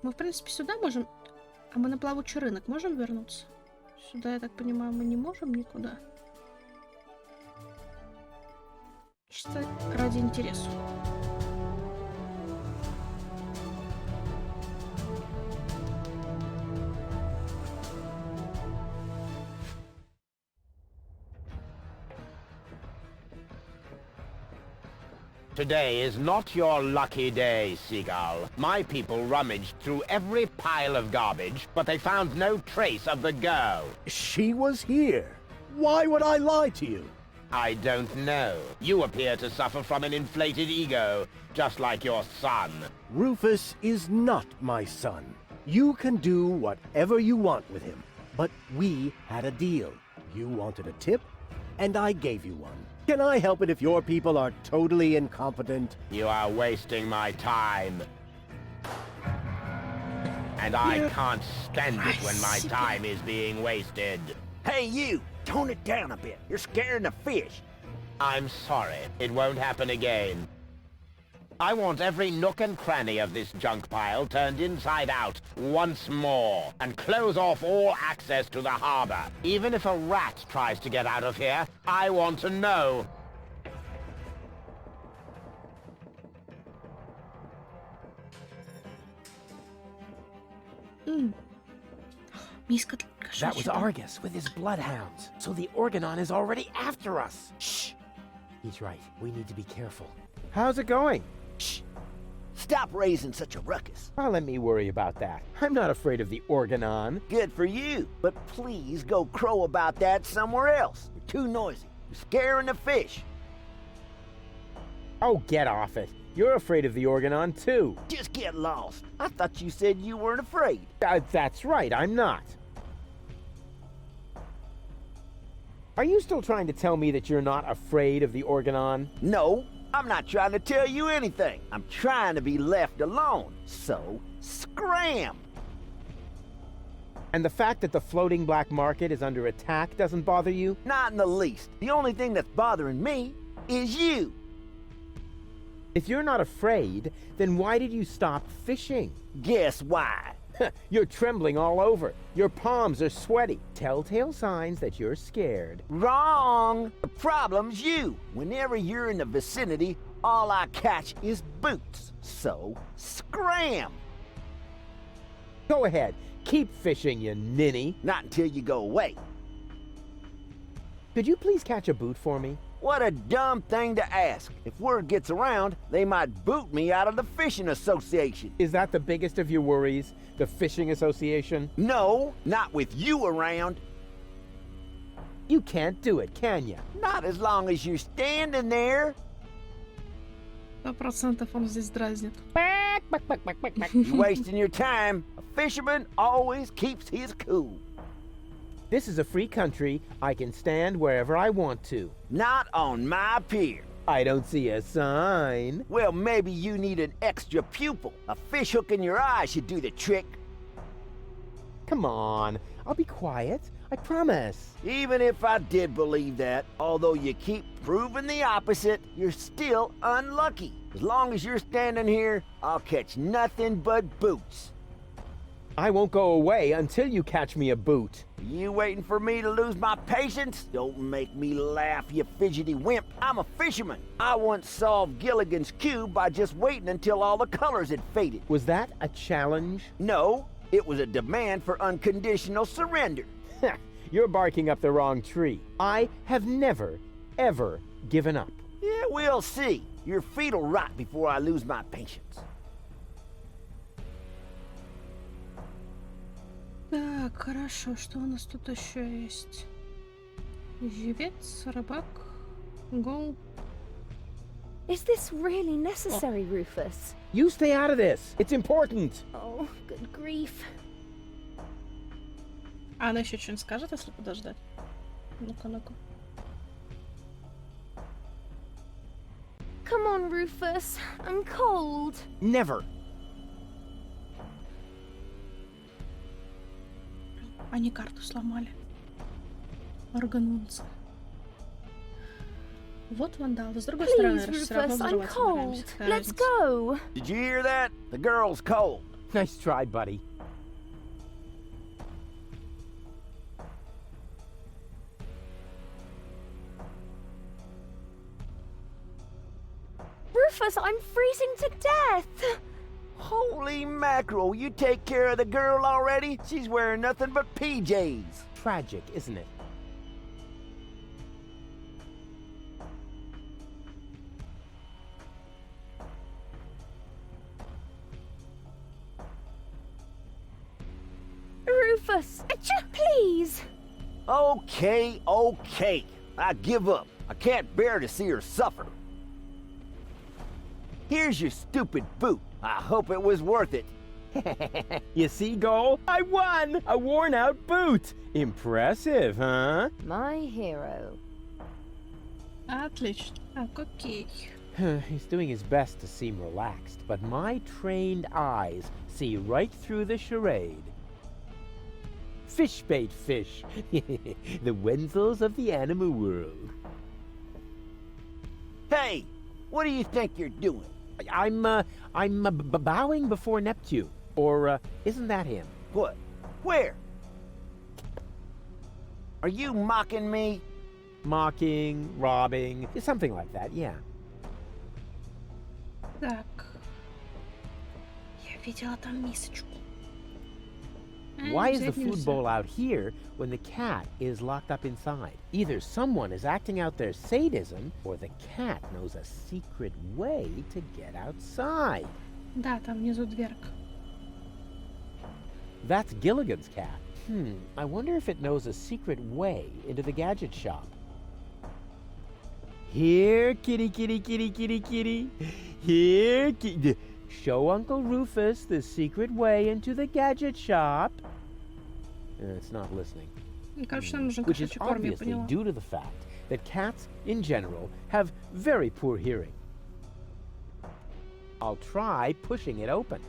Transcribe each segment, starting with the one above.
Мы, в принципе, сюда можем... А мы на плавучий рынок можем вернуться? Сюда, я так понимаю, мы не можем никуда. Чисто ради интереса. Today is not your lucky day, Seagull. My people rummaged through every pile of garbage, but they found no trace of the girl. She was here. Why would I lie to you? I don't know. You appear to suffer from an inflated ego, just like your son. Rufus is not my son. You can do whatever you want with him. But we had a deal. You wanted a tip, and I gave you one. Can I help it if your people are totally incompetent? You are wasting my time. And I can't stand it when my time is being wasted. Hey, you! Tone it down a bit. You're scaring the fish. I'm sorry. It won't happen again. I want every nook and cranny of this junk pile turned inside out once more, and close off all access to the harbor. Even if a rat tries to get out of here, I want to know. That was Argus with his bloodhounds. So the Organon is already after us. Shh! He's right. We need to be careful. How's it going? Shh! Stop raising such a ruckus. I'll let me worry about that. I'm not afraid of the Organon. Good for you, but please go crow about that somewhere else. You're too noisy. You're scaring the fish. Oh, get off it. You're afraid of the Organon, too. Just get lost. I thought you said you weren't afraid. That's right, I'm not. Are you still trying to tell me that you're not afraid of the Organon? No, I'm not trying to tell you anything. I'm trying to be left alone. So, scram! And the fact that the floating black market is under attack doesn't bother you? Not in the least. The only thing that's bothering me is you. If you're not afraid, then why did you stop fishing? Guess why? You're trembling all over. Your palms are sweaty. Telltale signs that you're scared. Wrong! The problem's you. Whenever you're in the vicinity, all I catch is boots. So, scram! Go ahead. Keep fishing, you ninny. Not until you go away. Could you please catch a boot for me? What a dumb thing to ask. If word gets around, they might boot me out of the fishing association. Is that the biggest of your worries? The fishing association? No, not with you around. You can't do it, can you? Not as long as you're standing there. 100% он здесь дразнит. You're wasting your time. A fisherman always keeps his cool. This is a free country. I can stand wherever I want to. Not on my pier. I don't see a sign. Well, maybe you need an extra pupil. A fish hook in your eye should do the trick. Come on. I'll be quiet. I promise. Even if I did believe that, although you keep proving the opposite, you're still unlucky. As long as you're standing here, I'll catch nothing but boots. I won't go away until you catch me a boot. You waiting for me to lose my patience? Don't make me laugh, you fidgety wimp. I'm a fisherman. I once solved Gilligan's Cube by just waiting until all the colors had faded. Was that a challenge? No, it was a demand for unconditional surrender. You're barking up the wrong tree. I have never, ever given up. Yeah, we'll see. Your feet'll rot before I lose my patience. Так, хорошо. Что у нас тут еще есть? Живец, рыбак, гол. Is this really necessary, Rufus? You stay out of this. It's important. Oh, good grief. А она еще что-нибудь скажет, если подождать? Ну-ка, ну-ка. Come on, Rufus. I'm cold. Never. Они карту сломали. Органунцы. Вот вандалы. С другой стороны, Please, все равно Rufus, I'm взрывать cold. собираемся. Let's go. Did you hear that? The girl's cold. Nice try, buddy. Rufus, I'm freezing to death! Holy mackerel, you take care of the girl already? She's wearing nothing but PJs. Tragic, isn't it? Rufus, please! Okay, okay. I give up. I can't bear to see her suffer. Here's your stupid boot. I hope it was worth it. You see, Goal? I won! A worn-out boot! Impressive, huh? My hero. Отлично. Так, окей. He's doing his best to seem relaxed, but my trained eyes see right through the charade. Fish bait fish. The Wenzels of the animal world. Hey, what do you think you're doing? I'm bowing before Neptune. Or, isn't that him? What? Where? Are you mocking me? Mocking, robbing, something like that, yeah. Так. Я видела там мисочку. Why is the Взять food нельзя. bowl out here when the cat is locked up inside? Either someone is acting out their sadism, or the cat knows a secret way to get outside. Да, там внизу дверка. That's Gilligan's cat. I wonder if it knows a secret way into the gadget shop. Here, kitty, kitty, kitty, kitty, kitty. Here, show Uncle Rufus the secret way into the gadget shop. It's not listening. Короче, нам нужен Which is кошачий корм, я obviously поняла. due to the fact that cats, in general, have very poor hearing. I'll try pushing it open.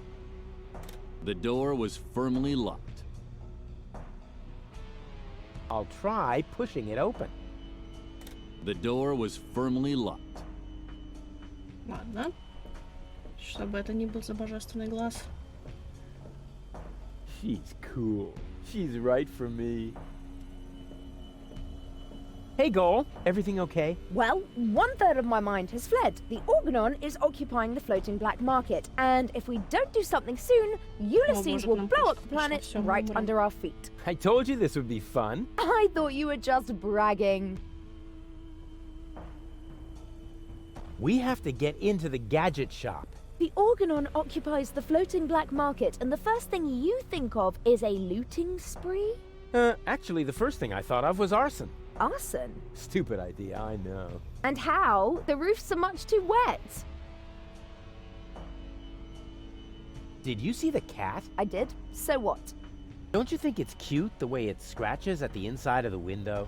The door was firmly locked. I'll try pushing it open. The door was firmly locked. Ладно. Чтобы это не был за божественный глаз. She's cool. She's right for me. Hey, Goal. Everything okay? Well, 1/3 of my mind has fled. The Organon is occupying the floating black market, and if we don't do something soon, Ulysses может, will нам blow up просто the planet всё, мы right умрем. under our feet. I told you this would be fun. I thought you were just bragging. We have to get into the gadget shop. The Organon occupies the floating black market, and the first thing you think of is a looting spree? Actually, the first thing I thought of was arson. Arson. Stupid idea, I know. And how? The roofs are much too wet. Did you see the cat? I did. So what? Don't you think it's cute the way it scratches at the inside of the window?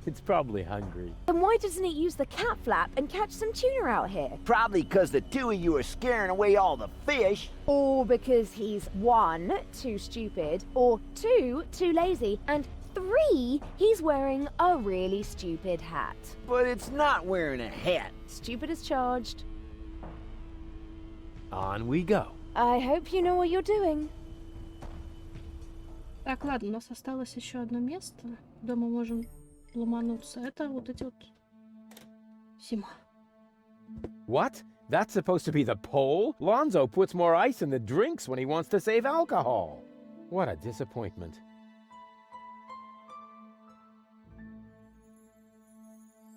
It's probably hungry. Then why doesn't it use the cat flap and catch some tuna out here? Probably because the two of you are scaring away all the fish. Or because he's 1, too stupid, or 2, too lazy, and 3, he's wearing a really stupid hat. But it's not wearing a hat. Stupid is charged. On we go. I hope you know what you're doing. Так, ладно, у нас осталось еще одно место, куда мы можем ломануться. Это вот эти вот... Зима. What? That's supposed to be the pole? Lonzo puts more ice in the drinks when he wants to save alcohol. What a disappointment.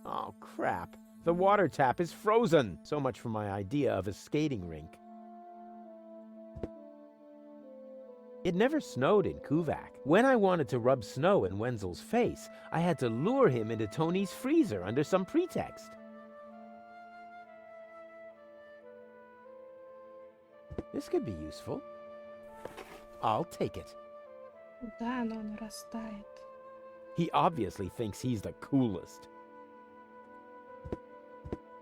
Oh, crap. The water tap is frozen. So much for my idea of a skating rink. It never snowed in Kuvak. When I wanted to rub snow in Wenzel's face, I had to lure him into Tony's freezer under some pretext. This could be useful. I'll take it. Да, но он растает. He obviously thinks he's the coolest.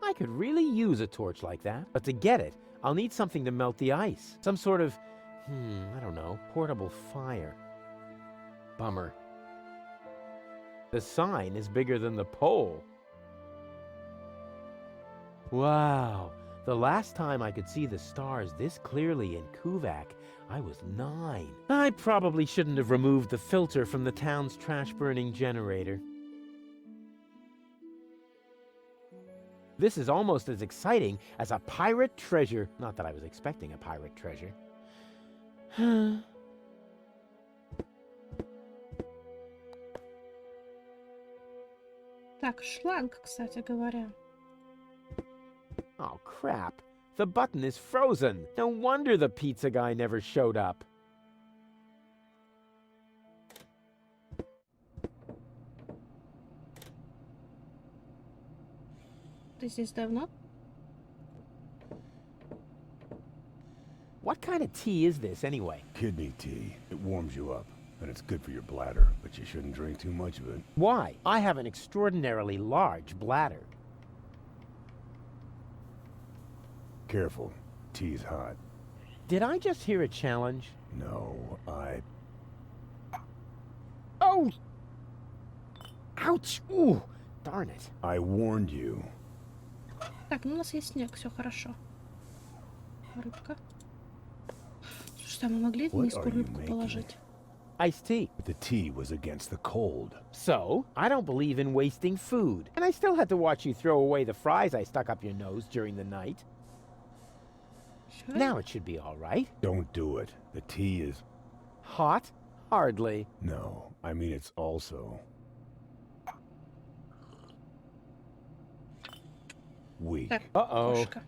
I could really use a torch like that, but to get it, I'll need something to melt the ice. Some sort of, I don't know, portable fire. Bummer. The sign is bigger than the pole. Wow, The last time I could see the stars this clearly in Kuvak, I was 9. I probably shouldn't have removed the filter from the town's trash-burning generator. This is almost as exciting as a pirate treasure. Not that I was expecting a pirate treasure. Так, шланг, кстати говоря. Oh, crap. The button is frozen. No wonder the pizza guy never showed up. Ты здесь давно? What kind of tea is this, anyway? Kidney tea. It warms you up, and it's good for your bladder, but you shouldn't drink too much of it. Why? I have an extraordinarily large bladder. Careful. Tea's hot. Did I just hear a challenge? No, Oh! Ouch! Ooh! Darn it. I warned you. Так, ну у нас есть снег, все хорошо. Рыбка. Слушай, а мы могли в What миску are you рыбку making? положить? Iced tea. But the tea was against the cold. So, I don't believe in wasting food. And I still had to watch you throw away the fries I stuck up your nose during the night. Sure. Now it should be all right. Don't do it. The tea is... Hot? Hardly. No, I mean it's also... weak. Так, Uh-oh. кошка.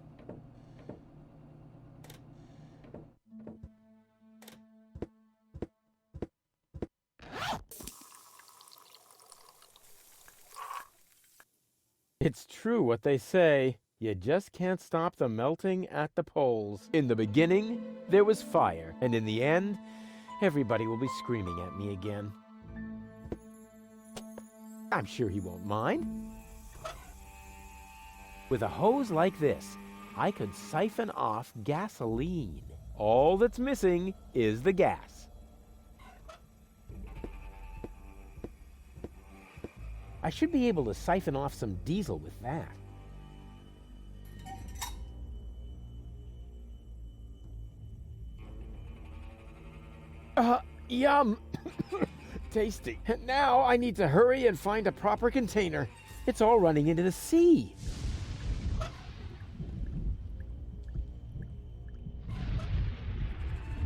It's true what they say. You just can't stop the melting at the poles. In the beginning, there was fire. And in the end, everybody will be screaming at me again. I'm sure he won't mind. With a hose like this, I could siphon off gasoline. All that's missing is the gas. I should be able to siphon off some diesel with that. Yum! Tasty. And now I need to hurry and find a proper container. It's all running into the sea.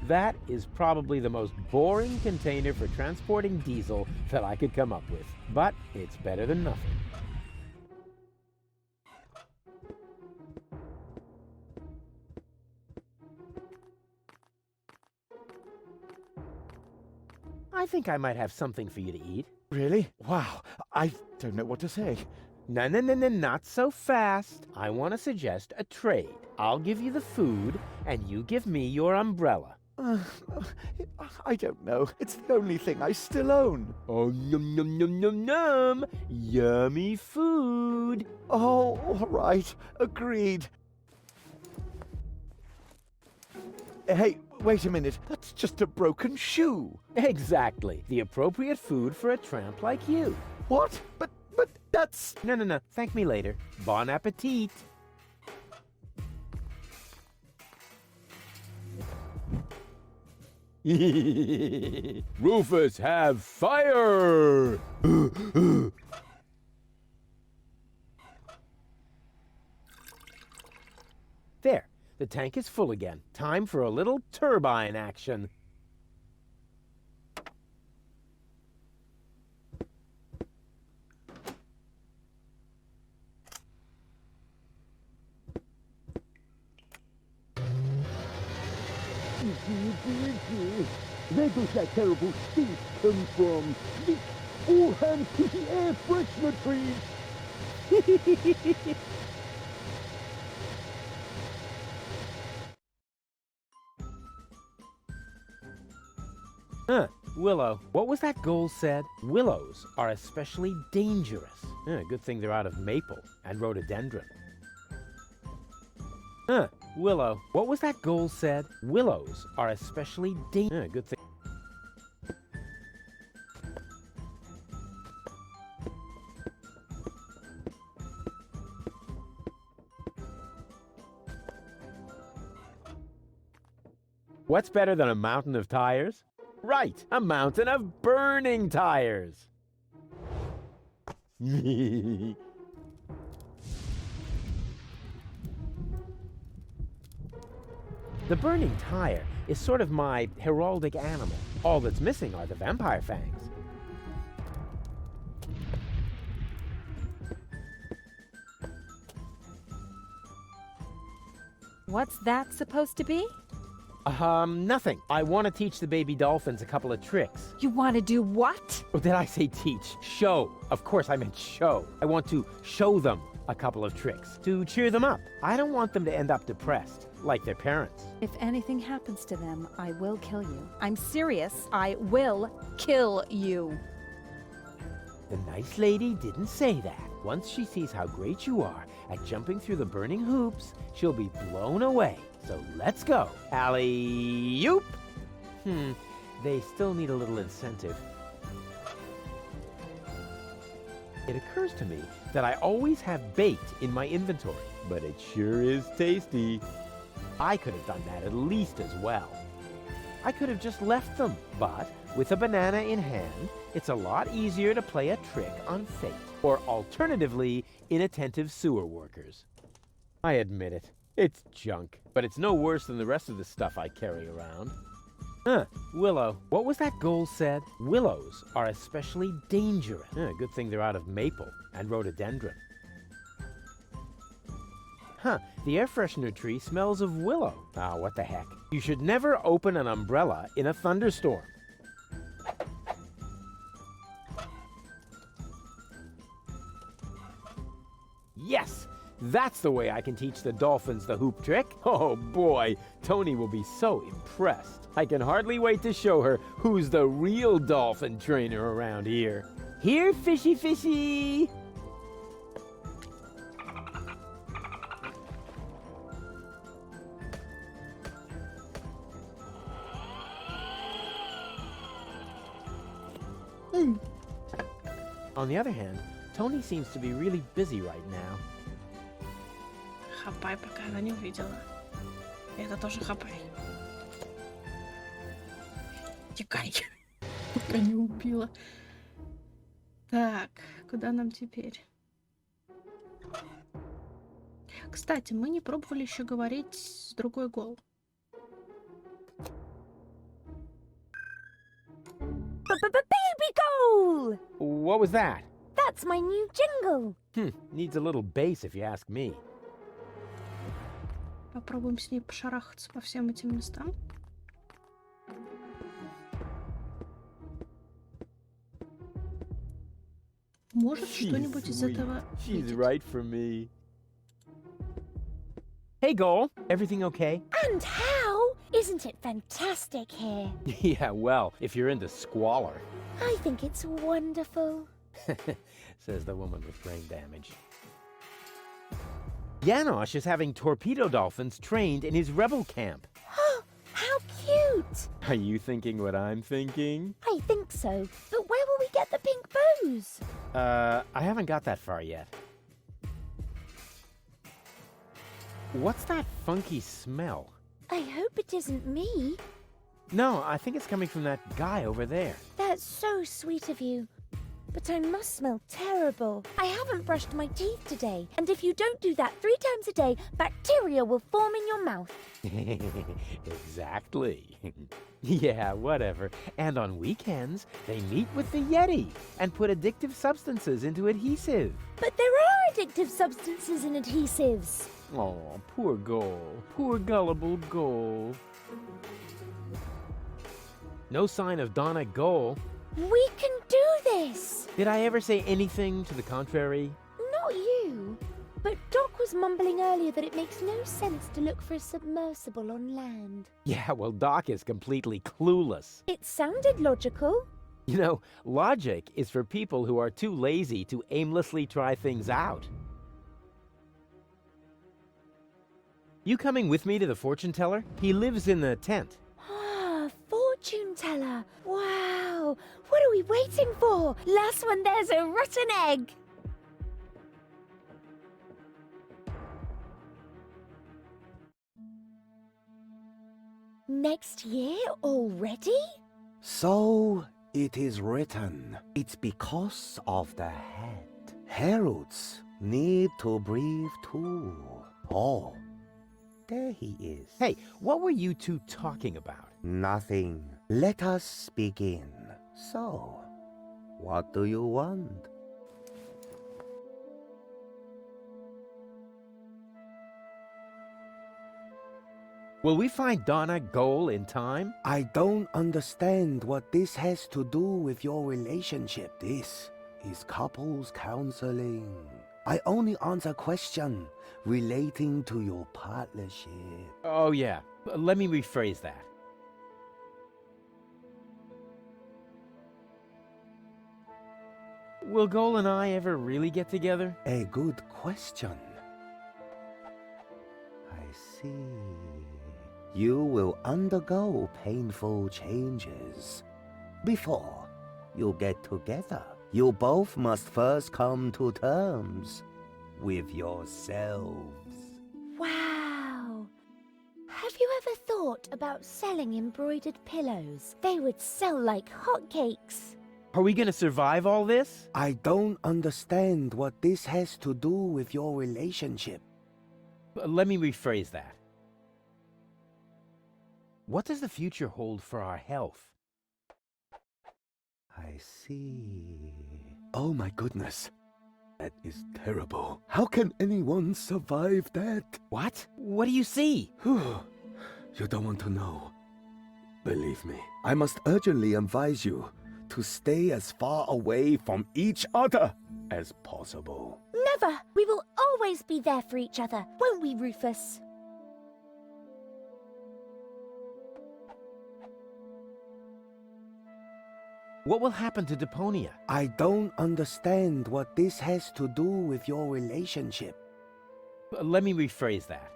That is probably the most boring container for transporting diesel that I could come up with. But it's better than nothing. I think I might have something for you to eat. Really? Wow, I don't know what to say. No, not so fast. I want to suggest a trade. I'll give you the food, and you give me your umbrella. I don't know. It's the only thing I still own. Oh, num num num num num! Yummy food! Oh, all right. Agreed. Hey, wait a minute. That's just a broken shoe. Exactly. The appropriate food for a tramp like you. What? But that's... No. Thank me later. Bon appetit. Rufus, have fire! There, the tank is full again. Time for a little turbine action. Where does that terrible stink come from? All hands to the air freshener trees! Willow. What was that goal said? Willows are especially dangerous. Good thing they're out of maple and rhododendron. Willow. What was that goal said? Willows are especially dangerous. Good thing. What's better than a mountain of tires? Right, a mountain of burning tires. The burning tire is sort of my heraldic animal. All that's missing are the vampire fangs. What's that supposed to be? Nothing. I want to teach the baby dolphins a couple of tricks. You want to do what? Or did I say teach? Show. Of course I meant show. I want to show them a couple of tricks to cheer them up. I don't want them to end up depressed, like their parents. If anything happens to them, I will kill you. I'm serious. I will kill you. The nice lady didn't say that. Once she sees how great you are at jumping through the burning hoops, she'll be blown away. So let's go. Alley-oop! They still need a little incentive. It occurs to me that I always have bait in my inventory, but it sure is tasty. I could have done that at least as well. I could have just left them, but with a banana in hand, it's a lot easier to play a trick on fate, or alternatively, inattentive sewer workers. I admit it. It's junk, but it's no worse than the rest of the stuff I carry around. Willow. What was that goal said? Willows are especially dangerous. Good thing they're out of maple and rhododendron. The air freshener tree smells of willow. What the heck. You should never open an umbrella in a thunderstorm. Yes! That's the way I can teach the dolphins the hoop trick. Oh boy, Tony will be so impressed. I can hardly wait to show her who's the real dolphin trainer around here. Here, fishy fishy! On the other hand, Tony seems to be really busy right now. Хапай, пока она не увидела. Это тоже хапай. Текай. Пока не убила. Так, куда нам теперь? Кстати, мы не пробовали еще говорить с другой гол. Baby goal! What was that? That's my new jingle. Needs a little bass if you ask me. Попробуем с ней пошарахаться по всем этим местам. Может, что-нибудь из этого She's right for me. Hey, Goal. Everything okay? And how? Isn't it fantastic here? Yeah, well, if you're into squalor. I think it's wonderful. Says the woman with brain damage. Janosch is having torpedo dolphins trained in his rebel camp. Oh, how cute! Are you thinking what I'm thinking? I think so. But where will we get the pink bows? I haven't got that far yet. What's that funky smell? I hope it isn't me. No, I think it's coming from that guy over there. That's so sweet of you. But I must smell terrible. I haven't brushed my teeth today, and if you don't do that 3 times a day, bacteria will form in your mouth. Exactly. Yeah, whatever. And on weekends, they meet with the Yeti and put addictive substances into adhesive. But there are addictive substances in adhesives. Oh, poor Goal. Poor gullible Goal. No sign of Donna Goal. We can do this! Did I ever say anything to the contrary? Not you. But Doc was mumbling earlier that it makes no sense to look for a submersible on land. Yeah, well, Doc is completely clueless. It sounded logical. You know, logic is for people who are too lazy to aimlessly try things out. You coming with me to the fortune teller? He lives in the tent. Ah, fortune teller. Wow. What are we waiting for? Last one, there's a rotten egg. Next year already? So it is written. It's because of the head. Heralds need to breathe too. Oh, there he is. Hey, what were you two talking about? Nothing. Let us begin. So, what do you want? Will we find Donna Goal in time? I don't understand what this has to do with your relationship. This is couples counseling. I only answer questions relating to your partnership. Oh, yeah. Let me rephrase that. Will Goal and I ever really get together? A good question. I see. You will undergo painful changes. Before you get together, you both must first come to terms with yourselves. Wow! Have you ever thought about selling embroidered pillows? They would sell like hotcakes. Are we gonna survive all this? I don't understand what this has to do with your relationship. Let me rephrase that. What does the future hold for our health? I see. Oh my goodness. That is terrible. How can anyone survive that? What? What do you see? You don't want to know. Believe me, I must urgently advise you to stay as far away from each other as possible. Never! We will always be there for each other, won't we, Rufus? What will happen to Deponia? I don't understand what this has to do with your relationship. Let me rephrase that.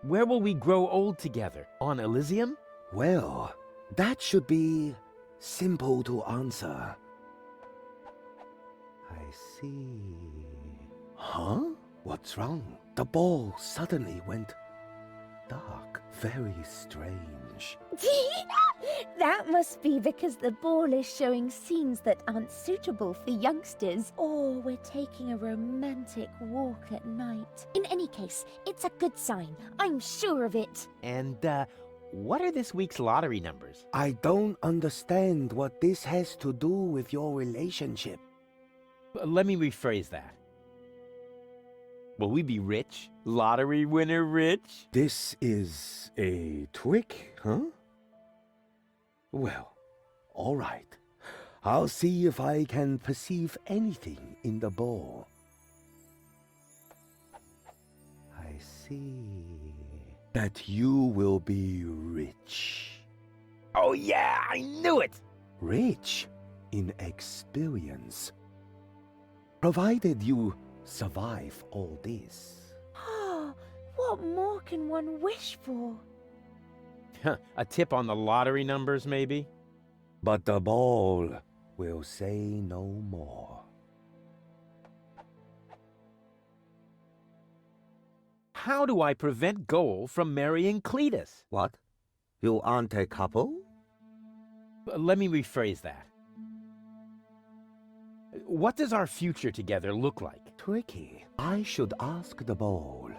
Where will we grow old together? On Elysium? Well, that should be simple to answer. I see. Huh? What's wrong? The ball suddenly went dark. Very strange. That must be because the ball is showing scenes that aren't suitable for youngsters, or we're taking a romantic walk at night. In any case, it's a good sign. I'm sure of it. And, what are this week's lottery numbers? I don't understand what this has to do with your relationship. Let me rephrase that. Will we be rich? Lottery winner rich? This is a trick, huh? Well, all right. I'll see if I can perceive anything in the ball. I see that you will be rich. Oh yeah, I knew it! Rich in experience. Provided you survive all this. Oh, what more can one wish for? A tip on the lottery numbers, maybe? But the ball will say no more. How do I prevent Goal from marrying Cletus? What? You aren't a couple? Let me rephrase that. What does our future together look like? Tricky. I should ask the ball.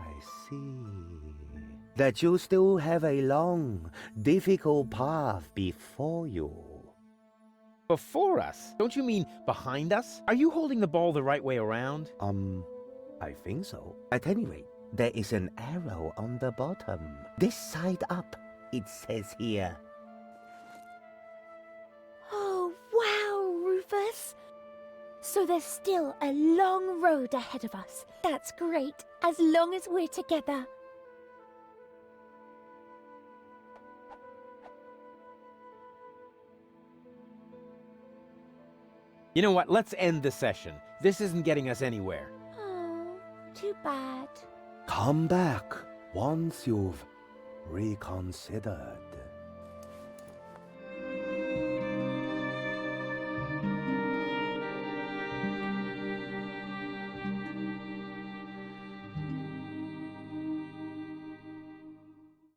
I see. That you still have a long, difficult path before you. Before us? Don't you mean behind us? Are you holding the ball the right way around? I think so. At any rate, there is an arrow on the bottom. This side up, it says here. Oh, wow, Rufus. So there's still a long road ahead of us. That's great, as long as we're together. You know what? Let's end the session. This isn't getting us anywhere. Oh, too bad. Come back once you've reconsidered.